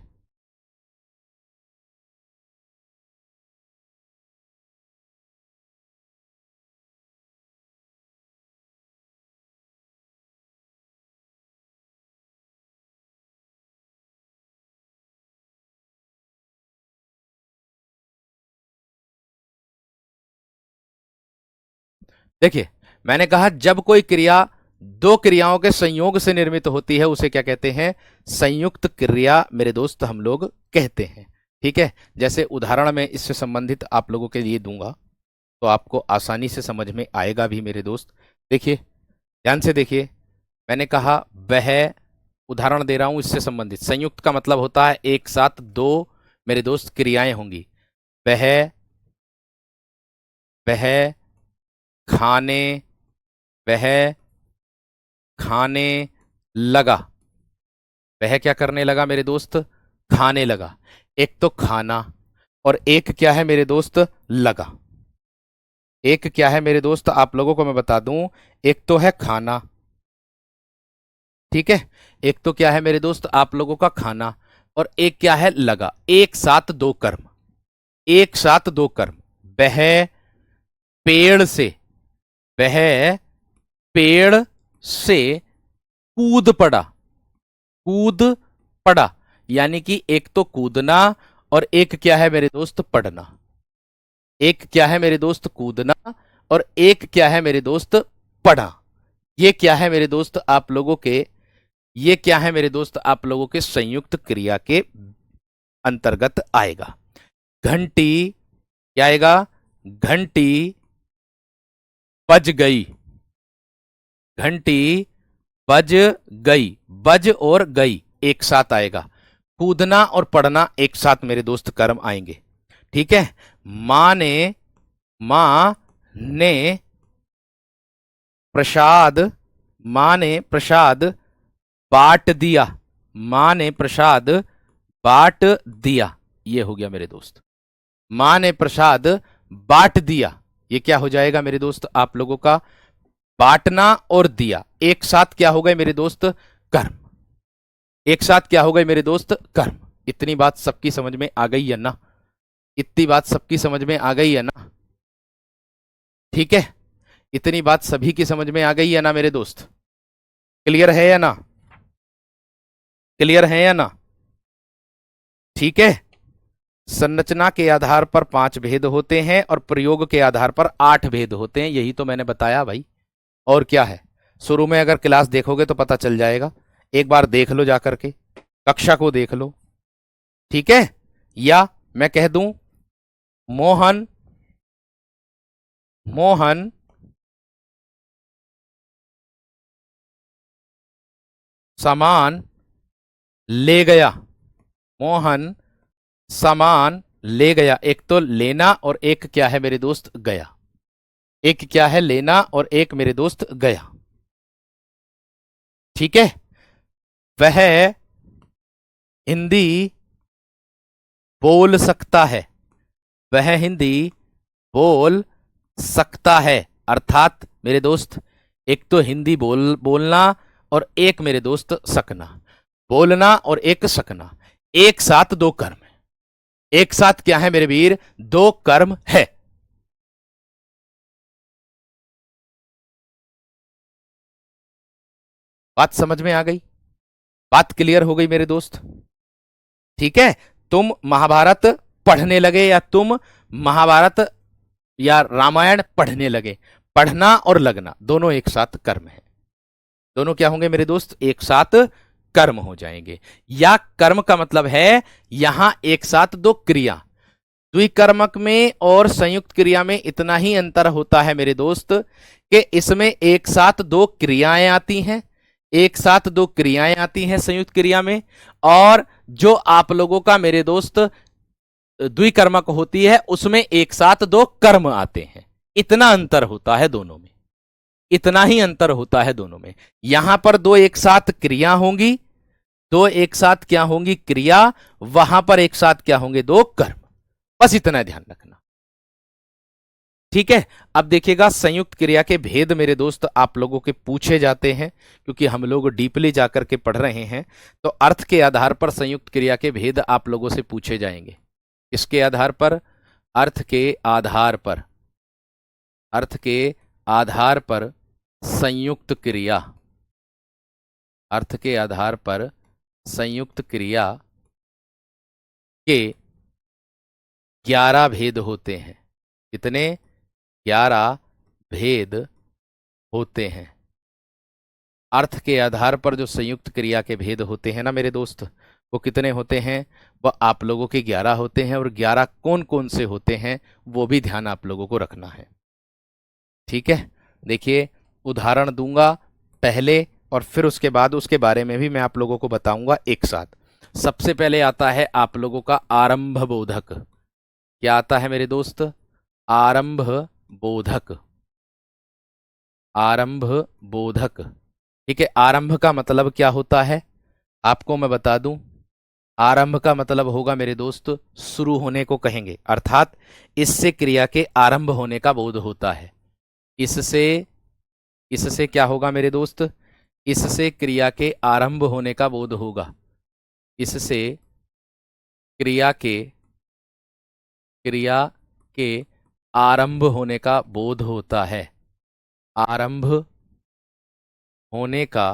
देखिए, मैंने कहा जब कोई क्रिया दो क्रियाओं के संयोग से निर्मित होती है उसे क्या कहते हैं? संयुक्त क्रिया मेरे दोस्त हम लोग कहते हैं। ठीक है, जैसे उदाहरण में इससे संबंधित आप लोगों के लिए दूंगा तो आपको आसानी से समझ में आएगा भी मेरे दोस्त। देखिए, ध्यान से देखिए, मैंने कहा वह, उदाहरण दे रहा हूं इससे संबंधित। संयुक्त का मतलब होता है एक साथ दो मेरे दोस्त क्रियाएं होंगी। वह, वह खाने, वह खाने लगा। वह क्या करने लगा मेरे दोस्त? खाने लगा। एक तो खाना और एक क्या है मेरे दोस्त? लगा। एक क्या है मेरे दोस्त, आप लोगों को मैं बता दूं, एक तो है खाना, ठीक है, एक तो क्या है मेरे दोस्त आप लोगों का खाना, और एक क्या है? लगा। एक साथ दो कर्म, एक साथ दो कर्म। वह पेड़ से, वह पेड़ से कूद पड़ा, कूद पड़ा, यानी कि एक तो कूदना और एक क्या है मेरे दोस्त? पढ़ना। एक क्या है मेरे दोस्त? कूदना, और एक क्या है मेरे दोस्त? पढ़ा। ये क्या है मेरे दोस्त आप लोगों के, ये क्या है मेरे दोस्त आप लोगों के संयुक्त क्रिया के अंतर्गत आएगा। घंटी क्या आएगा? घंटी बज गई, घंटी बज गई। बज और गई एक साथ आएगा। कूदना और पढ़ना एक साथ मेरे दोस्त कर्म आएंगे। ठीक है, मां ने, मां ने प्रसाद, मां ने प्रसाद बांट दिया, मां ने प्रसाद बांट दिया। ये हो गया मेरे दोस्त, मां ने प्रसाद बांट दिया। ये क्या हो जाएगा मेरे दोस्त आप लोगों का? बांटना और दिया एक साथ क्या हो गए मेरे दोस्त? कर्म। एक साथ क्या हो गए मेरे दोस्त? कर्म। इतनी बात सबकी समझ में आ गई है ना? इतनी बात सबकी समझ में आ गई है ना? ठीक है, इतनी बात सभी की समझ में आ गई है ना मेरे दोस्त? क्लियर है या ना? क्लियर है या ना? ठीक है, संरचना के आधार पर 5 भेद होते हैं और प्रयोग के आधार पर 8 भेद होते हैं। यही तो मैंने बताया भाई, और क्या है? शुरू में अगर क्लास देखोगे तो पता चल जाएगा। एक बार देख लो जाकर के, कक्षा को देख लो। ठीक है, या मैं कह दूं, मोहन, मोहन सामान ले गया, मोहन सामान ले गया। एक तो लेना और एक क्या है मेरे दोस्त? गया। एक क्या है? लेना और एक मेरे दोस्त गया। ठीक है, वह हिंदी बोल सकता है, वह हिंदी बोल सकता है। अर्थात मेरे दोस्त एक तो हिंदी बोलना और एक मेरे दोस्त सकना। बोलना और एक सकना, एक साथ दो कर्म है। एक साथ क्या है मेरे वीर? दो कर्म है। बात समझ में आ गई? बात क्लियर हो गई मेरे दोस्त? ठीक है, तुम महाभारत पढ़ने लगे या तुम महाभारत या रामायण पढ़ने लगे, पढ़ना और लगना दोनों एक साथ कर्म है। दोनों क्या होंगे मेरे दोस्त? एक साथ कर्म हो जाएंगे। या कर्म का मतलब है यहां एक साथ दो क्रिया। द्विकर्मक में और संयुक्त क्रिया में इतना ही अंतर होता है मेरे दोस्त कि इसमें एक साथ दो क्रियाएं आती हैं, एक साथ दो क्रियाएं आती हैं संयुक्त क्रिया में, और जो आप लोगों का मेरे दोस्त द्विकर्मक होती है उसमें एक साथ दो कर्म आते हैं। इतना अंतर होता है दोनों में, इतना ही अंतर होता है दोनों में। यहां पर दो एक साथ क्रिया होंगी, दो एक साथ क्या होंगी? क्रिया। वहां पर एक साथ क्या होंगे? दो कर्म। बस इतना ध्यान रखना। ठीक है। अब देखिएगा संयुक्त क्रिया के भेद मेरे दोस्त आप लोगों के पूछे जाते हैं, क्योंकि हम लोग डीपली जाकर के पढ़ रहे हैं, तो अर्थ के आधार पर संयुक्त क्रिया के भेद आप लोगों से पूछे जाएंगे। इसके आधार पर, अर्थ के आधार पर, अर्थ के आधार पर संयुक्त क्रिया, अर्थ के आधार पर संयुक्त क्रिया के 11 भेद होते हैं। कितने? 11 भेद होते हैं। अर्थ के आधार पर जो संयुक्त क्रिया के भेद होते हैं ना मेरे दोस्त, वो कितने होते हैं? वो आप लोगों के 11 होते हैं, और 11 कौन कौन से होते हैं वो भी ध्यान आप लोगों को रखना है। ठीक है, देखिए उदाहरण दूंगा पहले, और फिर उसके बाद उसके बारे में भी मैं आप लोगों को बताऊंगा एक साथ। सबसे पहले आता है आप लोगों का आरंभ बोधक। क्या आता है मेरे दोस्त? आरंभ बोधक। आरंभ बोधक। ठीक है, आरंभ का मतलब क्या होता है आपको मैं बता दूं। आरंभ का मतलब होगा मेरे दोस्त शुरू होने को कहेंगे, अर्थात इससे क्रिया के आरंभ होने का बोध होता है। इससे इससे क्या होगा मेरे दोस्त? इससे क्रिया के आरंभ होने का बोध होगा। इससे क्रिया के आरंभ होने का बोध होता है। आरंभ होने का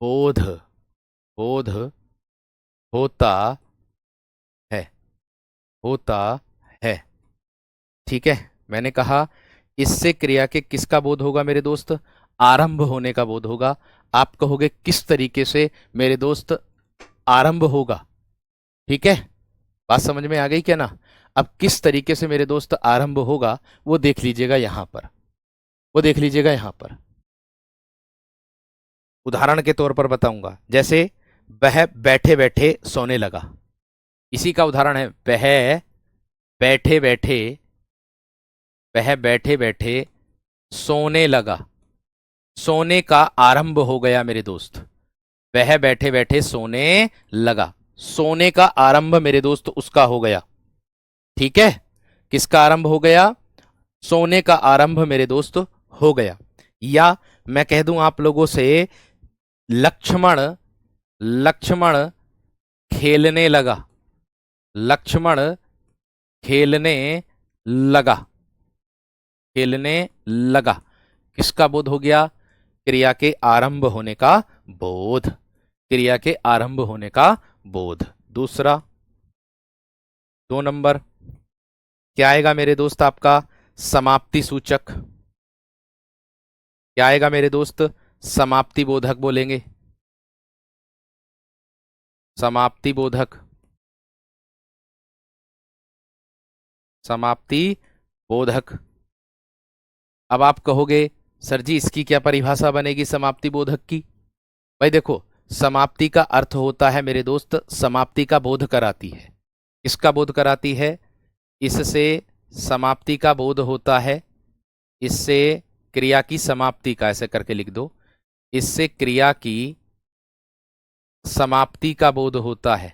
बोध बोध होता है, होता है। ठीक है, मैंने कहा इससे क्रिया के किसका बोध होगा मेरे दोस्त? आरंभ होने का बोध होगा। आप कहोगे किस तरीके से मेरे दोस्त आरंभ होगा? ठीक है, बात समझ में आ गई क्या ना? अब किस तरीके से मेरे दोस्त आरंभ होगा वो देख लीजिएगा यहां पर, वो देख लीजिएगा यहां पर। उदाहरण के तौर पर बताऊंगा, जैसे वह बैठे बैठे सोने लगा। इसी का उदाहरण है, वह बैठे बैठे, वह बैठे बैठे सोने लगा। सोने का आरंभ हो गया मेरे दोस्त। वह बैठे बैठे सोने लगा, सोने का आरंभ मेरे दोस्त उसका हो गया। ठीक है, किसका आरंभ हो गया? सोने का आरंभ मेरे दोस्त हो गया। या मैं कह दूं आप लोगों से, लक्ष्मण लक्ष्मण खेलने लगा। लक्ष्मण खेलने लगा, खेलने लगा। किसका बोध हो गया? क्रिया के आरंभ होने का बोध, क्रिया के आरंभ होने का बोध। दूसरा, 2 नंबर क्या आएगा मेरे दोस्त आपका? समाप्ति सूचक। क्या आएगा मेरे दोस्त? समाप्ति बोधक बोलेंगे, समाप्ति बोधक, समाप्ति बोधक। अब आप कहोगे सर जी इसकी क्या परिभाषा बनेगी समाप्ति बोधक की? भाई देखो, समाप्ति का अर्थ होता है मेरे दोस्त समाप्ति का बोध कराती है। किसका बोध कराती है? इससे समाप्ति का बोध होता है, इससे क्रिया की समाप्ति का, ऐसे करके लिख दो, इससे क्रिया की समाप्ति का बोध होता है।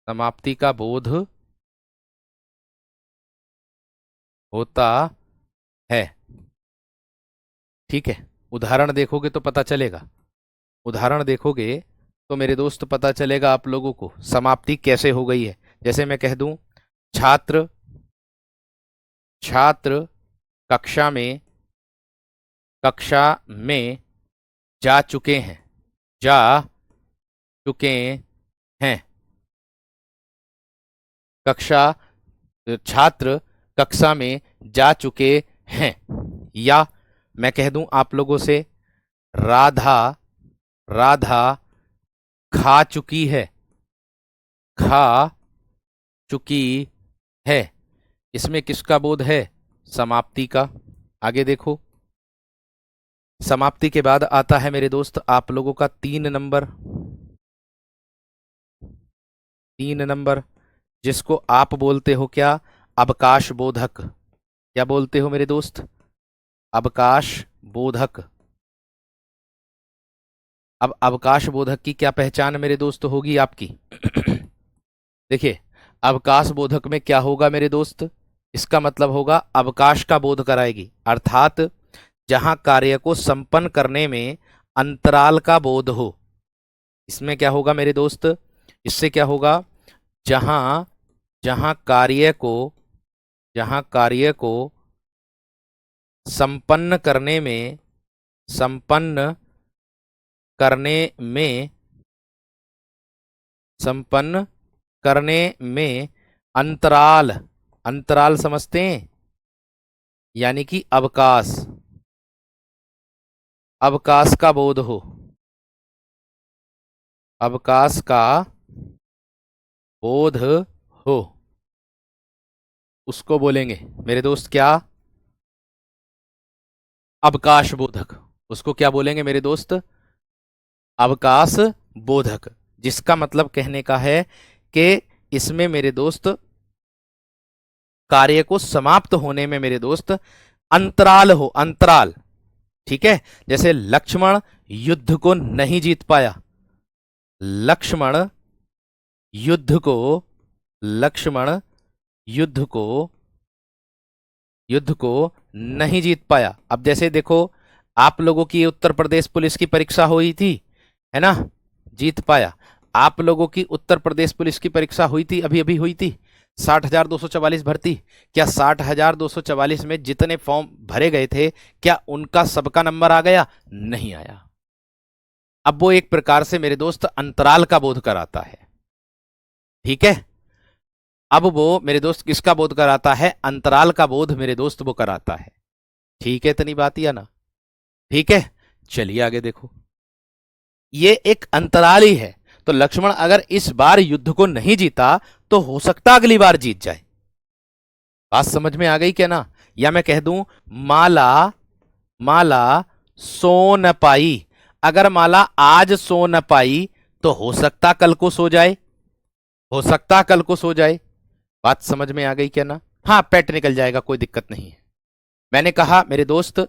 समाप्ति का बोध होता है। ठीक है, उदाहरण देखोगे तो पता चलेगा, उदाहरण देखोगे तो मेरे दोस्त पता चलेगा आप लोगों को समाप्ति कैसे हो गई है। जैसे मैं कह दूं, छात्र छात्र कक्षा में, कक्षा में जा चुके हैं, जा चुके हैं। कक्षा, छात्र कक्षा में जा चुके हैं। या मैं कह दूं आप लोगों से, राधा राधा खा चुकी है, खा चुकी है। इसमें किसका बोध है? समाप्ति का। आगे देखो, समाप्ति के बाद आता है मेरे दोस्त आप लोगों का 3 नंबर, 3 नंबर, जिसको आप बोलते हो क्या? अवकाश बोधक। क्या बोलते हो मेरे दोस्त? अवकाश बोधक। अब अवकाश बोधक की क्या पहचान मेरे दोस्त होगी आपकी? देखिए, अवकाश बोधक में क्या होगा मेरे दोस्त? इसका मतलब होगा अवकाश का बोध कराएगी, अर्थात जहां कार्य को संपन्न करने में अंतराल का बोध हो। इसमें क्या होगा मेरे दोस्त? इससे क्या होगा? जहां जहां कार्य को जहां कार्य को संपन्न करने में संपन्न करने में संपन्न करने में अंतराल अंतराल समझते हैं, यानी कि अवकाश अवकाश का बोध हो, अवकाश का बोध हो, उसको बोलेंगे मेरे दोस्त क्या? अवकाश बोधक। उसको क्या बोलेंगे मेरे दोस्त? अवकाश बोधक। जिसका मतलब कहने का है कि इसमें मेरे दोस्त कार्य को समाप्त होने में मेरे दोस्त अंतराल हो, अंतराल। ठीक है, जैसे लक्ष्मण युद्ध को नहीं जीत पाया, लक्ष्मण युद्ध को लक्ष्मण युद्ध को युद्ध को नहीं जीत पाया। अब जैसे देखो, आप लोगों की उत्तर प्रदेश पुलिस की परीक्षा हुई थी, है ना? जीत पाया। आप लोगों की उत्तर प्रदेश पुलिस की परीक्षा हुई थी, अभी अभी हुई थी, 60,244 भर्ती। क्या 60,244 में जितने फॉर्म भरे गए थे, क्या उनका सबका नंबर आ गया? नहीं आया। अब वो एक प्रकार से मेरे दोस्त अंतराल का बोध कराता है। ठीक है, अब वो मेरे दोस्त किसका बोध कराता है? अंतराल का बोध मेरे दोस्त वो कराता है। ठीक है, इतनी बात या ना? ठीक है, चलिए आगे देखो। ये एक अंतराल ही है, तो लक्ष्मण अगर इस बार युद्ध को नहीं जीता तो हो सकता अगली बार जीत जाए। बात समझ में आ गई क्या ना? या मैं कह दूं, माला माला सो न पाई, अगर माला आज सो न पाई तो हो सकता कल को सो जाए, हो सकता कल को सो जाए। बात समझ में आ गई क्या ना? हाँ, पेट निकल जाएगा, कोई दिक्कत नहीं है। मैंने कहा मेरे दोस्त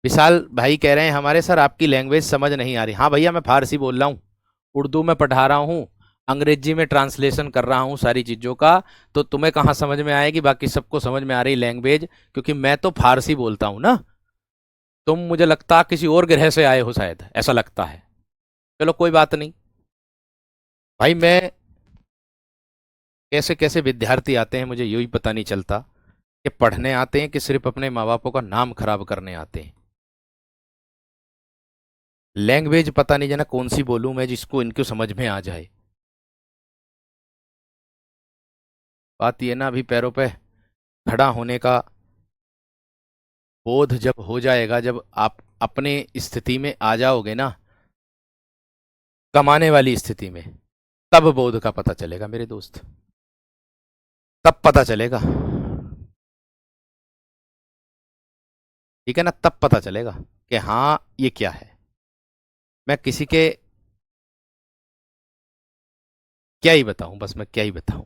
विशाल भाई कह रहे हैं हमारे सर आपकी लैंग्वेज समझ नहीं आ रही। हाँ भैया, मैं फारसी बोल रहा हूँ, उर्दू में पढ़ा रहा हूँ, अंग्रेजी में ट्रांसलेशन कर रहा हूँ सारी चीज़ों का, तो तुम्हें कहाँ समझ में आएगी? बाकी सबको समझ में आ रही लैंग्वेज, क्योंकि मैं तो फारसी बोलता हूँ ना। तुम मुझे लगता किसी और ग्रह से आए हो, शायद ऐसा लगता है। चलो कोई बात नहीं भाई, मैं कैसे कैसे विद्यार्थी आते हैं मुझे यही पता नहीं चलता कि पढ़ने आते हैं कि सिर्फ अपने माँ बापों का नाम खराब करने आते हैं। लैंग्वेज पता नहीं जना कौन सी बोलूं मैं जिसको इनको समझ में आ जाए। बात ये ना, अभी पैरों पे खड़ा होने का बोध जब हो जाएगा, जब आप अपने स्थिति में आ जाओगे ना, कमाने वाली स्थिति में, तब बोध का पता चलेगा मेरे दोस्त, तब पता चलेगा। ठीक है ना? तब पता चलेगा कि हाँ ये क्या है। मैं किसी के क्या ही बताऊं, बस मैं क्या ही बताऊं।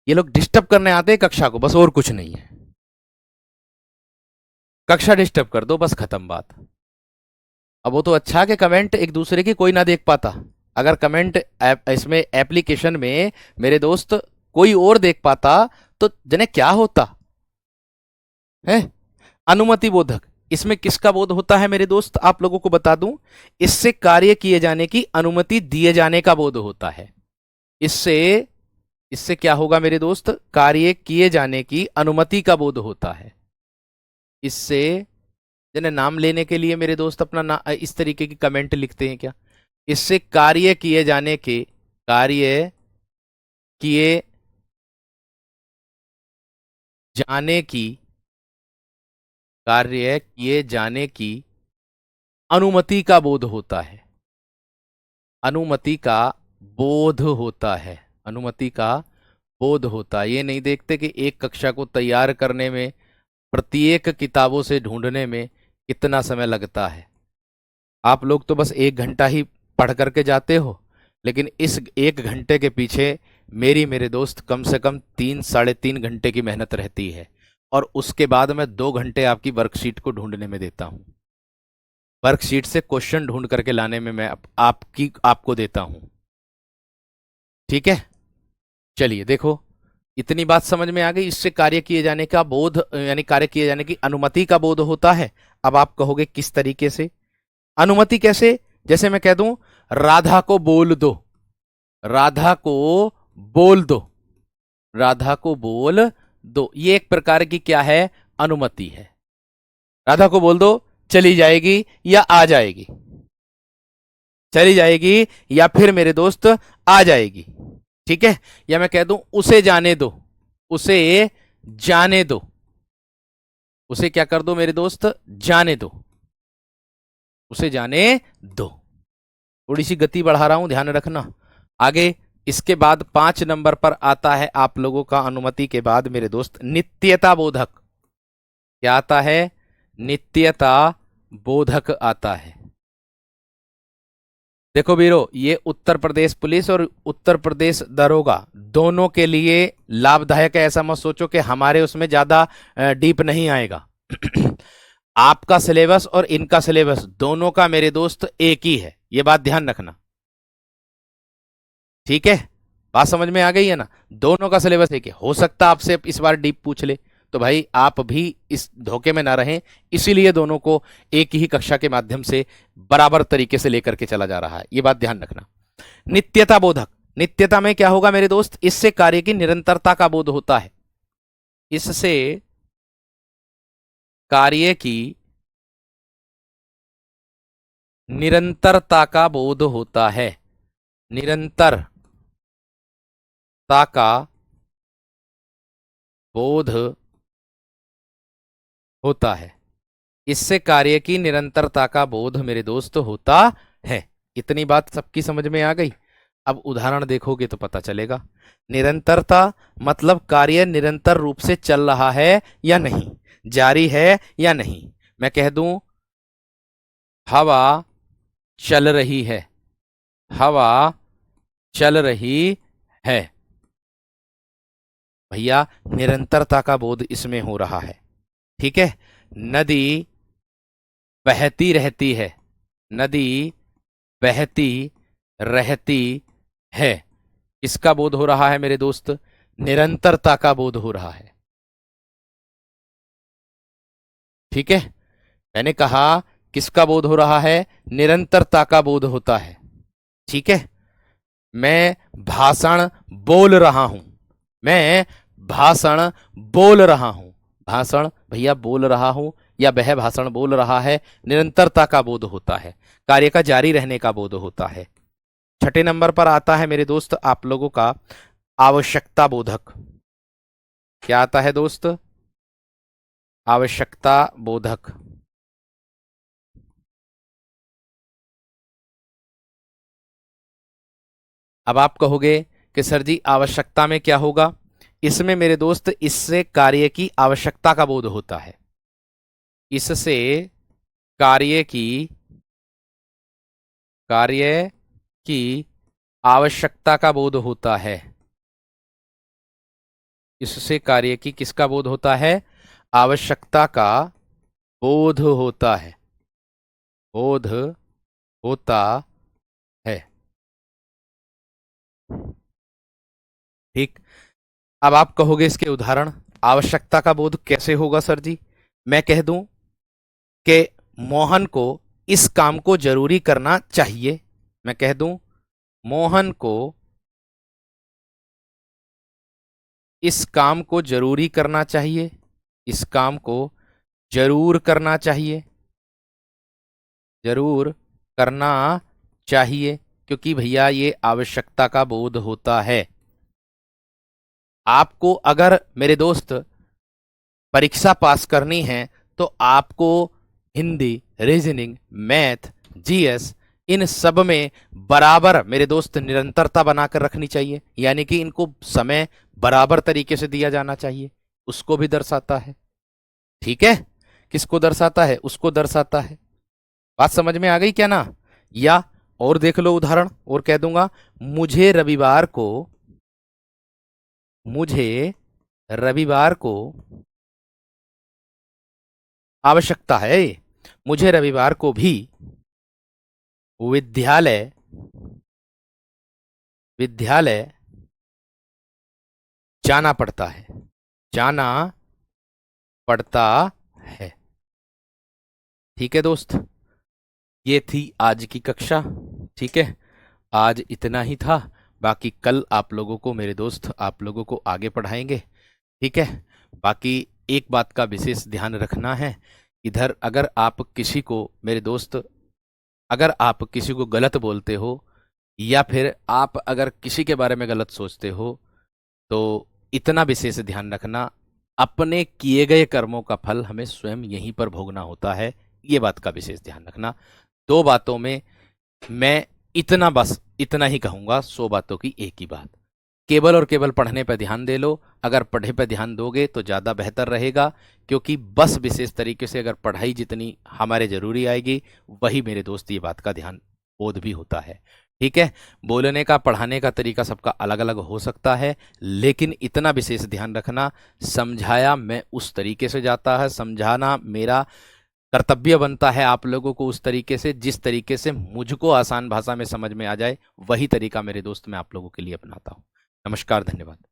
ये लोग डिस्टर्ब करने आते हैं कक्षा को, बस और कुछ नहीं है। कक्षा डिस्टर्ब कर दो, बस खत्म बात। अब वो तो अच्छा कि कमेंट एक दूसरे की कोई ना देख पाता। अगर कमेंट इसमें एप्लीकेशन में मेरे दोस्त कोई और देख पाता तो जने क्या होता है? अनुमति बोधक, इसमें किसका बोध होता है मेरे दोस्त? आप लोगों को बता दूं, इससे कार्य किए जाने की अनुमति दिए जाने का बोध होता है। इससे इससे क्या होगा मेरे दोस्त? कार्य किए जाने की अनुमति का बोध होता है। इससे जने नाम लेने के लिए मेरे दोस्त अपना इस तरीके की कमेंट लिखते हैं क्या? इससे कार्य किए जाने के कार्य किए जाने की कार्य किए जाने की अनुमति का बोध होता है। अनुमति का बोध होता है, अनुमति का बोध होता है। ये नहीं देखते कि एक कक्षा को तैयार करने में, प्रत्येक किताबों से ढूंढने में कितना समय लगता है। आप लोग तो बस 1 घंटा ही पढ़ करके जाते हो, लेकिन इस 1 घंटे के पीछे मेरी मेरे दोस्त कम से कम 3 साढ़े 3 घंटे की मेहनत रहती है, और उसके बाद मैं 2 घंटे आपकी वर्कशीट को ढूंढने में देता हूँ। वर्कशीट से क्वेश्चन ढूंढ करके लाने में मैं आपको देता हूं। ठीक है, चलिए देखो, इतनी बात समझ में आ गई। इससे कार्य किए जाने का बोध, यानी कार्य किए जाने की अनुमति का बोध होता है। अब आप कहोगे किस तरीके से अनुमति, कैसे? जैसे मैं कह दूं राधा को बोल दो, राधा को बोल दो, राधा को बोल दो, ये एक प्रकार की क्या है? अनुमति है। राधा को बोल दो, चली जाएगी या आ जाएगी, चली जाएगी या फिर मेरे दोस्त आ जाएगी। ठीक है, या मैं कह दूं उसे जाने दो, उसे जाने दो, उसे क्या कर दो मेरे दोस्त? जाने दो, उसे जाने दो। थोड़ी सी गति बढ़ा रहा हूं, ध्यान रखना। आगे इसके बाद 5 नंबर पर आता है आप लोगों का अनुमति के बाद मेरे दोस्त नित्यता बोधक। क्या आता है? नित्यता बोधक आता है। देखो वीरो, ये उत्तर प्रदेश पुलिस और उत्तर प्रदेश दरोगा दोनों के लिए लाभदायक है। ऐसा मत सोचो कि हमारे उसमें ज्यादा डीप नहीं आएगा। आपका सिलेबस और इनका सिलेबस दोनों का मेरे दोस्त एक ही है, ये बात ध्यान रखना। ठीक है, बात समझ में आ गई है ना? दोनों का सिलेबस एक है। हो सकता है आपसे इस बार डीप पूछ ले, तो भाई आप भी इस धोखे में ना रहें, इसीलिए दोनों को एक ही कक्षा के माध्यम से बराबर तरीके से लेकर के चला जा रहा है, ये बात ध्यान रखना। नित्यता बोधक, नित्यता में क्या होगा मेरे दोस्त? इससे कार्य की निरंतरता का बोध होता है, इससे कार्य की निरंतरता का बोध होता है, निरंतरता का बोध होता है, इससे कार्य की निरंतरता का बोध मेरे दोस्त होता है। इतनी बात सबकी समझ में आ गई? अब उदाहरण देखोगे तो पता चलेगा। निरंतरता मतलब कार्य निरंतर रूप से चल रहा है या नहीं, जारी है या नहीं। मैं कह दूं हवा चल रही है, हवा चल रही है, भैया निरंतरता का बोध इसमें हो रहा है। ठीक है, नदी बहती रहती है, नदी बहती रहती है, इसका बोध हो रहा है मेरे दोस्त? निरंतरता का बोध हो रहा है। ठीक है, मैंने कहा किसका बोध हो रहा है? निरंतरता का बोध होता है। ठीक है, मैं भाषण बोल रहा हूं, मैं भाषण बोल रहा हूं, भाषण भैया बोल रहा हूं या वह भाषण बोल रहा है, निरंतरता का बोध होता है, कार्य का जारी रहने का बोध होता है। 6 नंबर पर आता है मेरे दोस्त आप लोगों का आवश्यकता बोधक। क्या आता है दोस्त? आवश्यकता बोधक। अब आप कहोगे कि सर जी आवश्यकता में क्या होगा? इसमें मेरे दोस्त इससे कार्य की आवश्यकता का बोध होता है, इससे कार्य की, कार्य की आवश्यकता का बोध होता है, इससे कार्य की किसका बोध होता है? आवश्यकता का बोध होता है, बोध होता है। ठीक, अब आप कहोगे इसके उदाहरण, आवश्यकता का बोध कैसे होगा सर जी? मैं कह दूं कि मोहन को इस काम को जरूरी करना चाहिए, मैं कह दूं मोहन को इस काम को जरूरी करना चाहिए, इस काम को जरूर करना चाहिए, जरूर करना चाहिए, क्योंकि भैया ये आवश्यकता का बोध होता है। आपको अगर मेरे दोस्त परीक्षा पास करनी है तो आपको हिंदी, रीजनिंग, मैथ, जीएस, इन सब में बराबर मेरे दोस्त निरंतरता बनाकर रखनी चाहिए, यानी कि इनको समय बराबर तरीके से दिया जाना चाहिए, उसको भी दर्शाता है। ठीक है, किसको दर्शाता है? उसको दर्शाता है। बात समझ में आ गई क्या ना? या और देख लो उदाहरण, और कह दूंगा मुझे रविवार को, मुझे रविवार को आवश्यकता है, मुझे रविवार को भी विद्यालय विद्यालय जाना पड़ता है, जाना पड़ता है। ठीक है दोस्त, ये थी आज की कक्षा। ठीक है, आज इतना ही था। बाकी कल आप लोगों को मेरे दोस्त आप लोगों को आगे पढ़ाएंगे। ठीक है, बाकी एक बात का विशेष ध्यान रखना है, इधर अगर आप किसी को मेरे दोस्त अगर आप किसी को गलत बोलते हो या फिर आप अगर किसी के बारे में गलत सोचते हो तो इतना विशेष ध्यान रखना, अपने किए गए कर्मों का फल हमें स्वयं यहीं पर भोगना होता है। ये बात का विशेष ध्यान रखना। 2 बातों में मैं इतना ही कहूंगा, 100 बातों की एक ही बात। केवल और केवल पढ़ने पर ध्यान दे लो। अगर पढ़े पर ध्यान दोगे तो ज़्यादा बेहतर रहेगा, क्योंकि बस विशेष तरीके से अगर पढ़ाई जितनी हमारे ज़रूरी आएगी, वही मेरे दोस्त ये बात का ध्यान बोध भी होता है। ठीक है, बोलने का पढ़ाने का तरीका सबका अलग अलग हो सकता है, लेकिन इतना विशेष ध्यान रखना, समझाया मैं उस तरीके से जाता है, समझाना मेरा कर्तव्य बनता है आप लोगों को उस तरीके से जिस तरीके से मुझको आसान भाषा में समझ में आ जाए, वही तरीका मेरे दोस्त मैं आप लोगों के लिए अपनाता हूँ। नमस्कार, धन्यवाद।